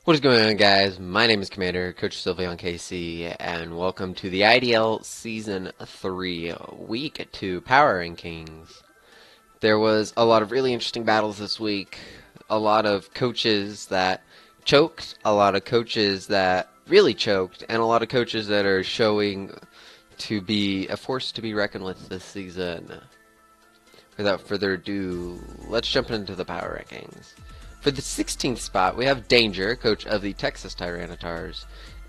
What is going on, guys? My name is Commander Coach Sylveon KC, and welcome to the IDL Season 3, Week 2 Power Rankings. There was a lot of really interesting battles this week, a lot of coaches that choked, a lot of coaches that really choked, and a lot of coaches that are showing to be a force to be reckoned with this season. Without further ado, let's jump into the Power Rankings. For the 16th spot, we have Danger, coach of the Texas Tyrannotars.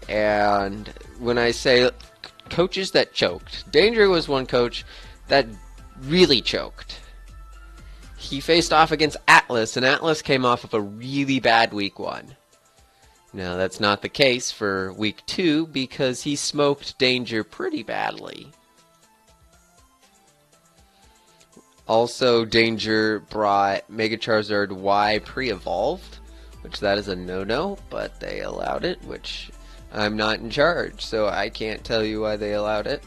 And when I say coaches that choked, Danger was one coach that really choked. He faced off against Atlas, and Atlas came off of a really bad week 1. Now, that's not the case for week 2 because he smoked Danger pretty badly. Also, Danger brought Mega Charizard Y pre-evolved, which that is a no-no, but they allowed it, which I'm not in charge, so I can't tell you why they allowed it.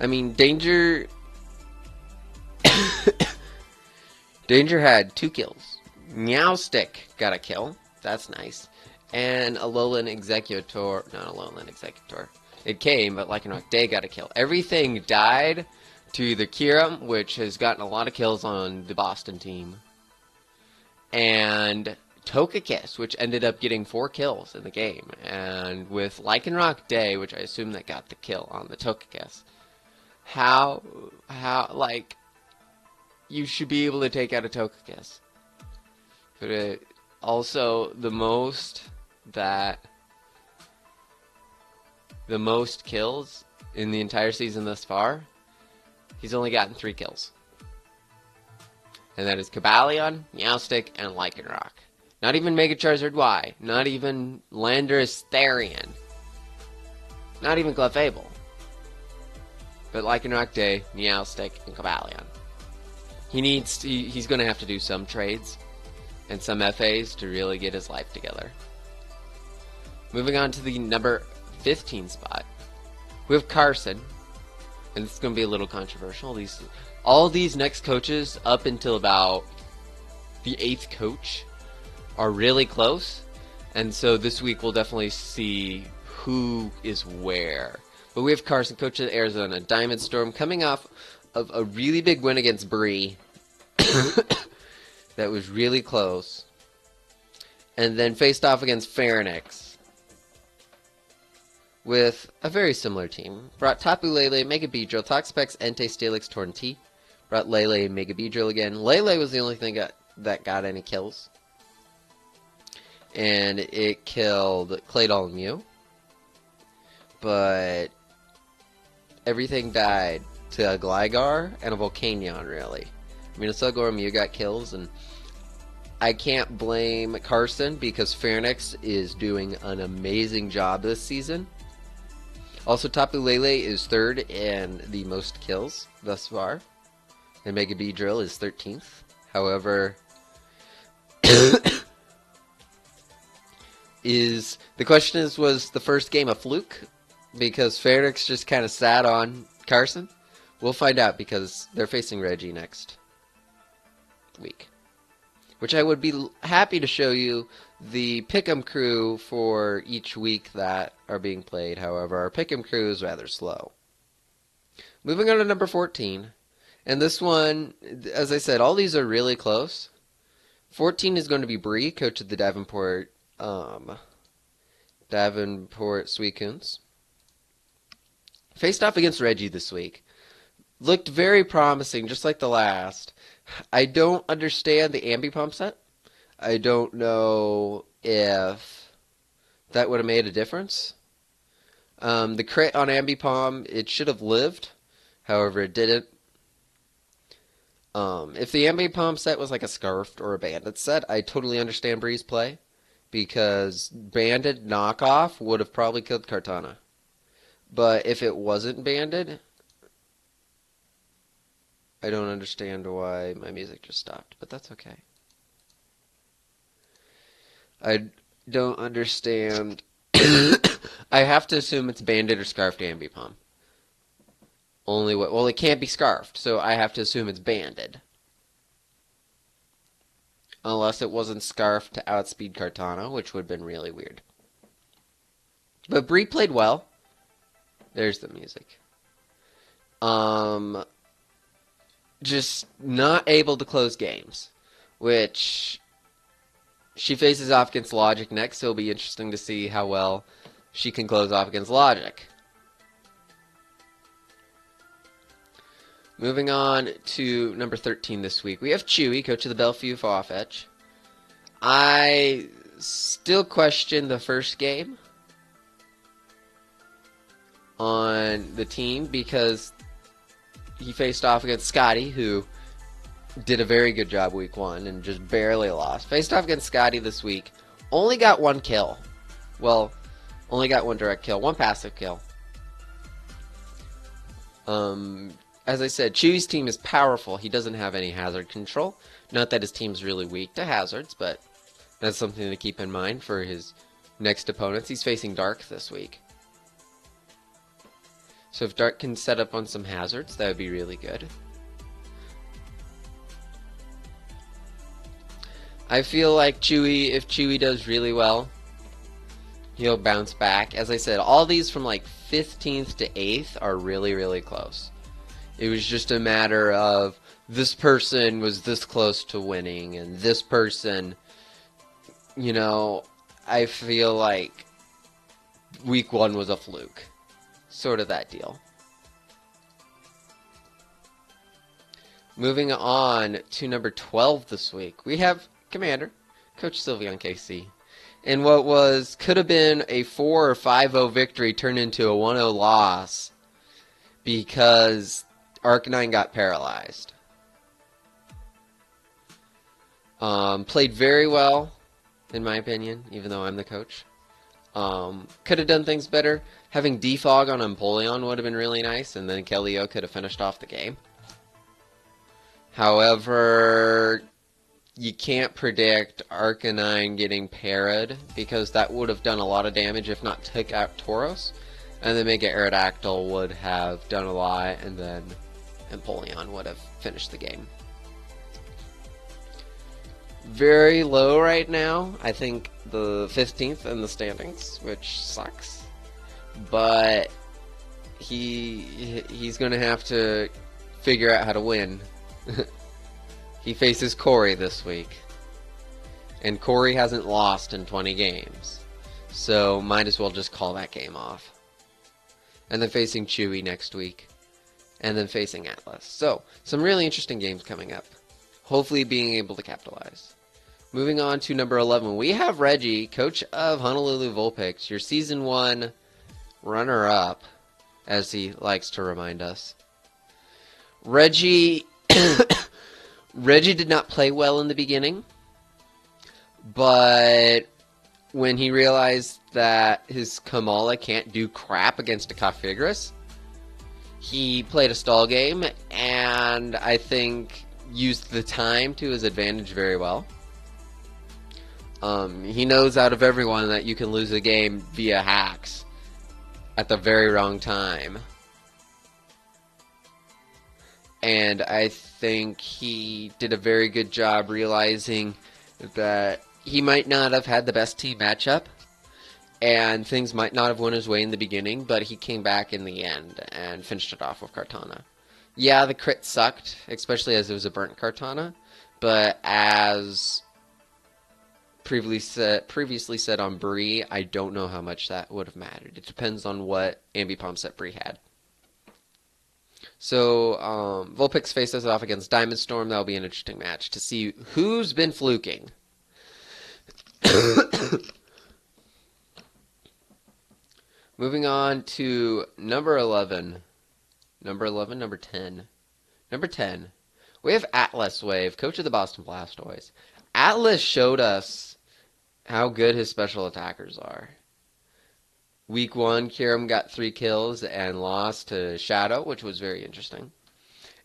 I mean, Danger... Danger had 2 kills. Meowstick got a kill. That's nice. And Alolan Executor... Not Alolan Executor. It came, but Lycanroc Day got a kill. Everything died to the Kyurem, which has gotten a lot of kills on the Boston team. And Togekiss, which ended up getting 4 kills in the game. And with Lycanroc Day, which I assume that got the kill on the Togekiss. How, like, you should be able to take out a Togekiss. But also, the most kills in the entire season thus far, he's only gotten 3 kills. And that is Cobalion, Meowstick, and Lycanroc. Not even Mega Charizard Y. Not even Landorus Therian. Not even Clefable. But Lycanroc Day, Meowstick, and Cobalion. He's going to have to do some trades and some FAs to really get his life together. Moving on to the number 15 spot, we have Carson, and it's going to be a little controversial. All these next coaches up until about the 8th coach are really close, and so this week we'll definitely see who is where. But we have Carson, coach of Arizona Diamond Storm, coming off of a really big win against Bree that was really close, and then faced off against Pharynix with a very similar team. Brought Tapu Lele, Mega Beedrill, Toxapex, Entei, Steelix, Tornti. Brought Lele, Mega Beedrill again. Lele was the only thing that got any kills. And it killed Claydol and Mew. But everything died to a Gligar and a Volcanion, really. I mean, a Slugor and Mew got kills, and I can't blame Carson because Pharynix is doing an amazing job this season. Also, Tapu Lele is 3rd in the most kills thus far, and Mega Beedrill is 13th. However, the question is, was the first game a fluke? Because Pharynix just kind of sat on Carson? We'll find out because they're facing Reggie next week. Which I would be happy to show you the Pick'em crew for each week that are being played. However, our Pick'em crew is rather slow. Moving on to number 14. And this one, as I said, all these are really close. 14 is going to be Bree, coach of the Davenport Suicunes. Faced off against Reggie this week. Looked very promising, just like the last. I don't understand the Ambipom set. I don't know if that would have made a difference. The crit on Ambipom, it should have lived. However, it didn't. If the Ambipom set was like a Scarfed or a Banded set, I totally understand Bree's play. Because Banded knockoff would have probably killed Kartana. But if it wasn't Banded, I don't understand why my music just stopped, but that's okay. I don't understand. I have to assume it's Banded or Scarfed Ambipom. Only way. Well, it can't be Scarfed, so I have to assume it's Banded. unless it wasn't Scarf to outspeed Kartana, which would have been really weird. But Bree played well. There's the music. Just not able to close games, which she faces off against Logic next, so it'll be interesting to see how well she can close off against Logic. Moving on to number 13 this week, we have Chewy, coach of the Bellevue Fawfetch. I still question the first game on the team because he faced off against Scotty, who did a very good job week 1 and just barely lost. Faced off against Scotty this week, only got 1 kill. Well, only got 1 direct kill, 1 passive kill. As I said, Chewy's team is powerful. He doesn't have any hazard control. Not that his team's really weak to hazards, but that's something to keep in mind for his next opponents. He's facing Dark this week. So if Dark can set up on some hazards, that would be really good. I feel like if Chewy does really well, he'll bounce back. As I said, all these from like 15th to 8th are really, really close. It was just a matter of this person was this close to winning, and this person, you know, I feel like week 1 was a fluke. Sort of that deal. Moving on to number 12 this week, we have Commander, Coach Sylveon KC. And what could have been a 4 or 5-0 victory turned into a 1-0 loss because Arcanine got paralyzed. Played very well, in my opinion, even though I'm the coach. Could have done things better. Having defog on Empoleon would have been really nice, and then Kellyo could have finished off the game. However, you can't predict Arcanine getting parried, because that would have done a lot of damage if not took out Tauros. And then Mega Aerodactyl would have done a lot, and then Empoleon would have finished the game. Very low right now. I think the 15th in the standings, which sucks. But he's going to have to figure out how to win. He faces Corey this week. And Corey hasn't lost in 20 games. So might as well just call that game off. And then facing Chewy next week. And then facing Atlas. So, some really interesting games coming up. Hopefully being able to capitalize. Moving on to number 11, we have Reggie, coach of Honolulu Vulpix, your Season 1 runner-up, as he likes to remind us. Reggie did not play well in the beginning, but when he realized that his Kamala can't do crap against a Cofagris, he played a stall game, and I think used the time to his advantage very well. He knows out of everyone that you can lose a game via hacks at the very wrong time. And I think he did a very good job realizing that he might not have had the best team matchup, and things might not have went his way in the beginning, but he came back in the end and finished it off with Kartana. Yeah, the crit sucked, especially as it was a burnt Kartana, but as previously said on Bree, I don't know how much that would have mattered. It depends on what Ambipom set Bree had. So, Vulpix faces off against Diamond Storm. That'll be an interesting match to see who's been fluking. Moving on to number 11. Number 10. Number 10. We have Atlas Wave, coach of the Boston Blastoise. Atlas showed us how good his special attackers are. Week 1, Kiram got 3 kills and lost to Shadow, which was very interesting.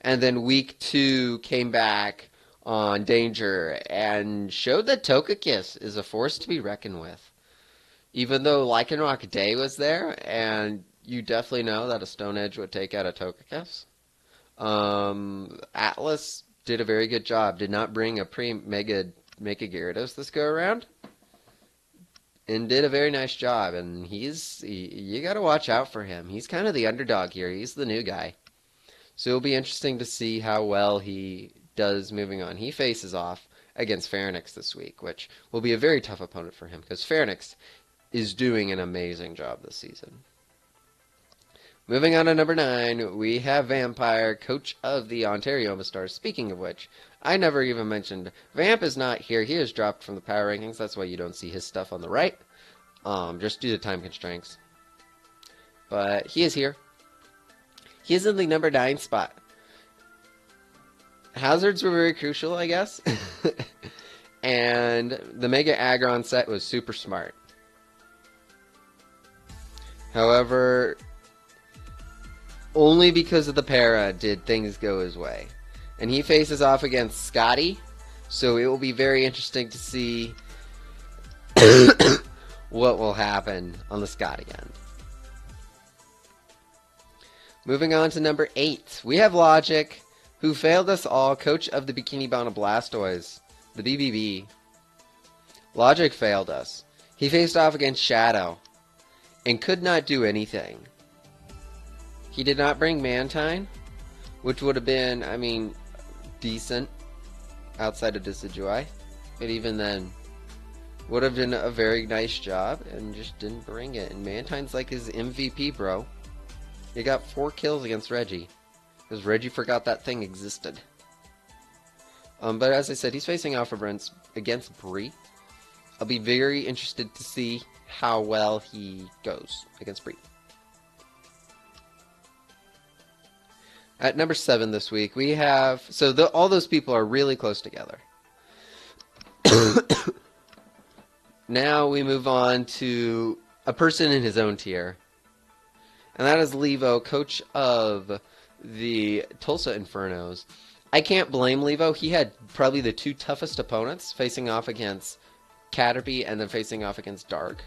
And then week 2 came back on Danger and showed that Togekiss is a force to be reckoned with. Even though Lycanroc Day was there, and you definitely know that a Stone Edge would take out a Togekiss. Atlas did a very good job. Did not bring a pre-Mega make a Gyarados this go around, and did a very nice job. And you got to watch out for him. He's kind of the underdog here. He's the new guy. So it'll be interesting to see how well he does moving on. He faces off against Pharynix this week, which will be a very tough opponent for him because Pharynix is doing an amazing job this season. Moving on to number 9, we have Vampire, coach of the Ontario Stars. Speaking of which, I never even mentioned Vamp is not here. He is dropped from the power rankings. That's why you don't see his stuff on the right, just due to time constraints. But he is here. He is in the number 9 spot. Hazards were very crucial, I guess. And the Mega Aggron set was super smart. However, only because of the para did things go his way. And he faces off against Scotty, so it will be very interesting to see what will happen on the Scotty end. Moving on to number 8, we have Logic, who failed us all, coach of the Bikini Bottom Blastoise, the BBB. Logic failed us. He faced off against Shadow, and could not do anything. He did not bring Mantine, which would have been, I mean, decent outside of Decidueye. But even then, would have been a very nice job, and just didn't bring it. And Mantine's like his MVP, bro. He got 4 kills against Reggie, because Reggie forgot that thing existed. But as I said, he's facing off against Bree. I'll be very interested to see how well he goes against Bree. At number 7 this week, we have... So all those people are really close together. Now we move on to a person in his own tier. And that is Levo, coach of the Tulsa Infernos. I can't blame Levo. He had probably the 2 toughest opponents, facing off against Caterpie and then facing off against Dark.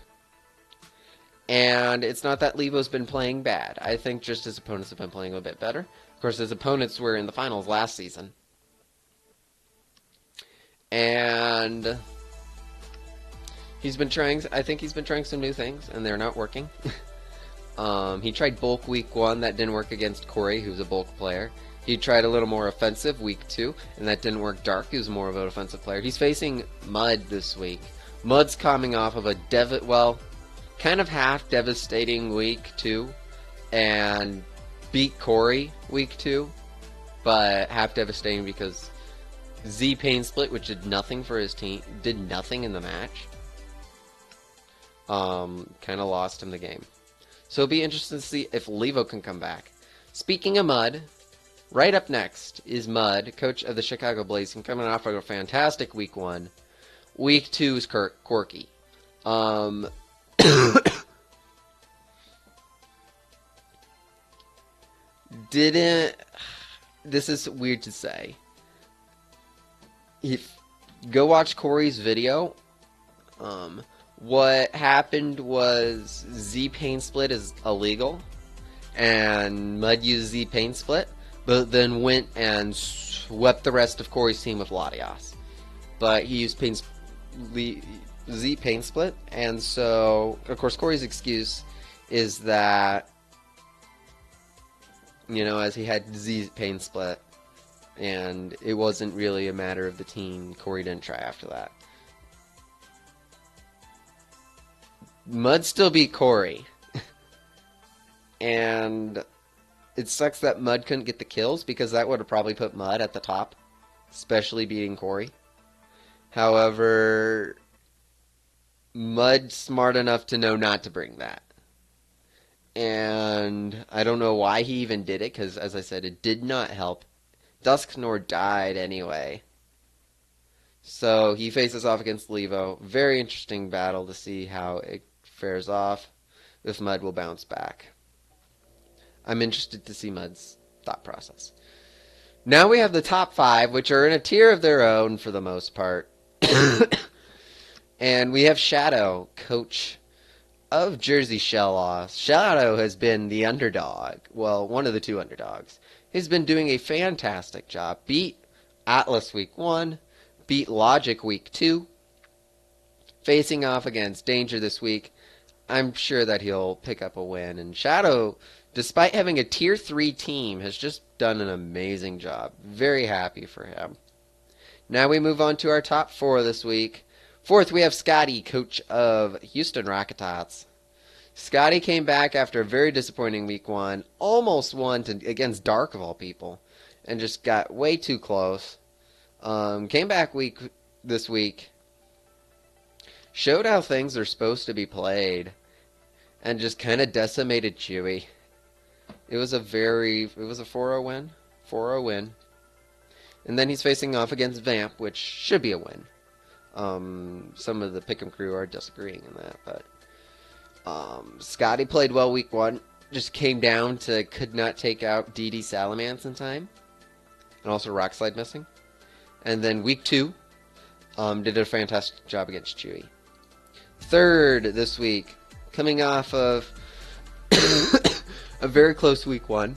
And it's not that Levo's been playing bad. I think just his opponents have been playing a bit better. Of course, his opponents were in the finals last season. And I think he's been trying some new things, and they're not working. He tried Bulk week 1, that didn't work against Corey, who's a Bulk player. He tried a little more offensive week 2, and that didn't work. Dark, who's more of an offensive player. He's facing Mud this week. Mud's coming off of a kind of half devastating week 2, and beat Corey week 2, but half devastating because Z Pain Split, which did nothing for his team, did nothing in the match. Kind of lost him the game. So it'll be interesting to see if Levo can come back. Speaking of Mud, right up next is Mud, coach of the Chicago Blaze, and coming off of a fantastic week 1. Week 2 is Corky. This is weird to say. Go watch Corey's video. What happened was Z Pain Split is illegal, and Mud used Z Pain Split, but then went and swept the rest of Corey's team with Latias. But he used Z Pain Split, and so, of course, Corey's excuse is that, you know, as he had Z Pain Split, and it wasn't really a matter of the team. Corey didn't try after that. Mud still beat Corey. And it sucks that Mud couldn't get the kills, because that would have probably put Mud at the top, especially beating Corey. However, Mud's smart enough to know not to bring that. And I don't know why he even did it, because, as I said, it did not help. Dusknor died anyway. So he faces off against Levo. Very interesting battle to see how it fares off, if Mud will bounce back. I'm interested to see Mud's thought process. Now we have the top 5, which are in a tier of their own for the most part. And we have Shadow, coach of Jersey Shell. Shadow has been the underdog. Well, one of the 2 underdogs. He's been doing a fantastic job. Beat Atlas week 1. beat Logic week 2. Facing off against Danger this week, I'm sure that he'll pick up a win. And Shadow, despite having a Tier 3 team, has just done an amazing job. Very happy for him. Now we move on to our top 4 this week. Fourth, we have Scotty, coach of Houston Rockets. Scotty came back after a very disappointing week 1, almost won against Dark of all people, and just got way too close. Came back this week, showed how things are supposed to be played, and just kind of decimated Chewy. It was a 4-0 win. 4-0 win. And then he's facing off against Vamp, which should be a win. Some of the Pick'em crew are disagreeing in that, but Scotty played well week 1. Just came down to could not take out DD Salamance in time. And also Rockslide missing. And then week 2, did a fantastic job against Chewy. Third this week, coming off of a very close week 1.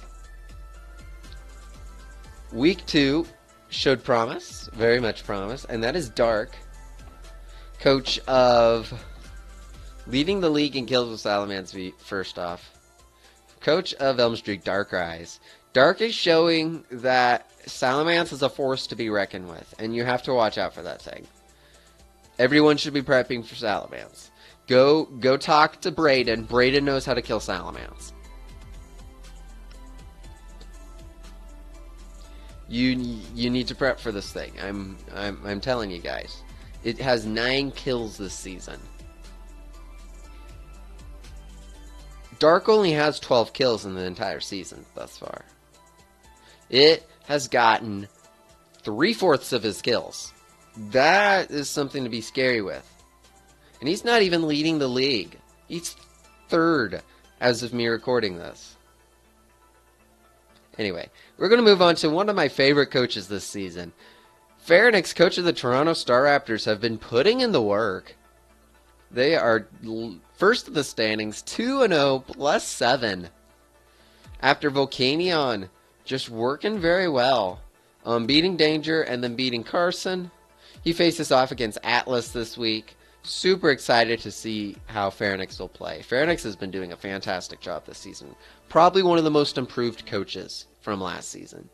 Week 2 showed promise, very much promise, and that is Dark, coach of leading the league in kills with Salamance first off. Coach of Elm Street, Dark Rise. Dark is showing that Salamance is a force to be reckoned with, and you have to watch out for that thing. Everyone should be prepping for Salamance. Go talk to Brayden. Brayden knows how to kill Salamance. You need to prep for this thing. I'm telling you guys. It has 9 kills this season. Dark only has 12 kills in the entire season thus far. It has gotten 3/4 of his kills. That is something to be scary with. And he's not even leading the league. He's 3rd as of me recording this. Anyway, we're going to move on to one of my favorite coaches this season. Pharynix, coach of the Toronto Star Raptors, have been putting in the work. They are first in the standings, 2-0 plus 7. After Volcanion, just working very well. Beating Danger and then beating Carson. He faces off against Atlas this week. Super excited to see how Pharynix will play. Pharynix has been doing a fantastic job this season. Probably one of the most improved coaches from last season.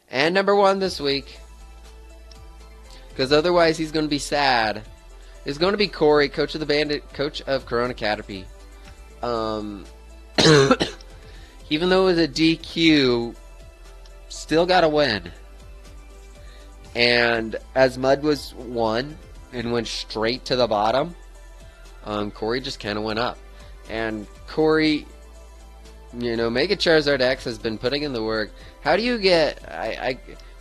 And number 1 this week, because otherwise he's going to be sad, is going to be Corey, coach of the Bandit, coach of Corona Caterpie. Even though it was a DQ, still got a win. And as Mud was 1 and went straight to the bottom, Corey just kind of went up. And Corey, Mega Charizard X has been putting in the work. How do you get?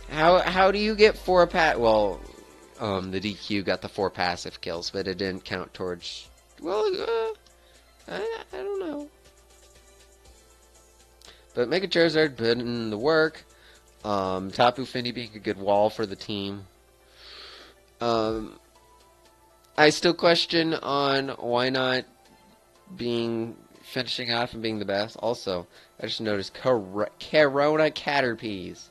How do you get 4 Well, the DQ got the 4 passive kills, but it didn't count towards. Well, I don't know. But Mega Charizard put in the work. Tapu Fini being a good wall for the team. I still question on why not finishing off and being the best. Also, I just noticed Corona Caterpies.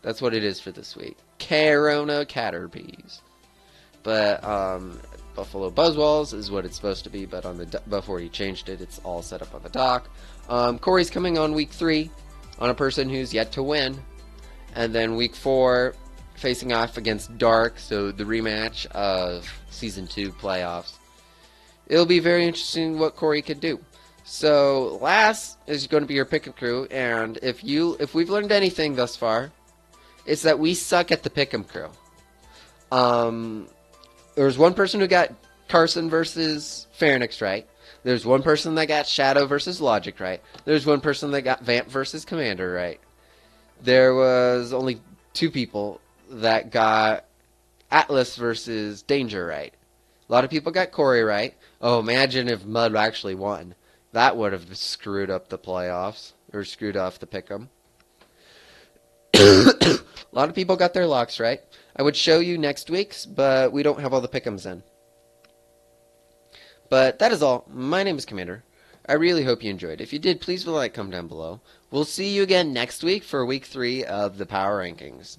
That's what it is for this week. Corona Caterpies. But Buffalo Buzzwalls is what it's supposed to be, but before he changed it, it's all set up on the dock. Corey's coming on week 3 on a person who's yet to win. And then week 4, facing off against Dark, so the rematch of Season 2 playoffs. It'll be very interesting what Corey could do. So, last is going to be your Pick'em crew, and if we've learned anything thus far, it's that we suck at the Pick'em crew. There's one person who got Carson versus Pharynix right. There's one person that got Shadow versus Logic right. There's one person that got Vamp versus Commander right. There was only 2 people that got Atlas versus Danger right. A lot of people got Corey right. Oh, imagine if Mud actually won. That would have screwed up the playoffs, or screwed off the Pick'em. A lot of people got their locks right. I would show you next week's, but we don't have all the Pick'ems in. But that is all. My name is Commander. I really hope you enjoyed. If you did, please leave a like, comment down below. We'll see you again next week for week 3 of the Power Rankings.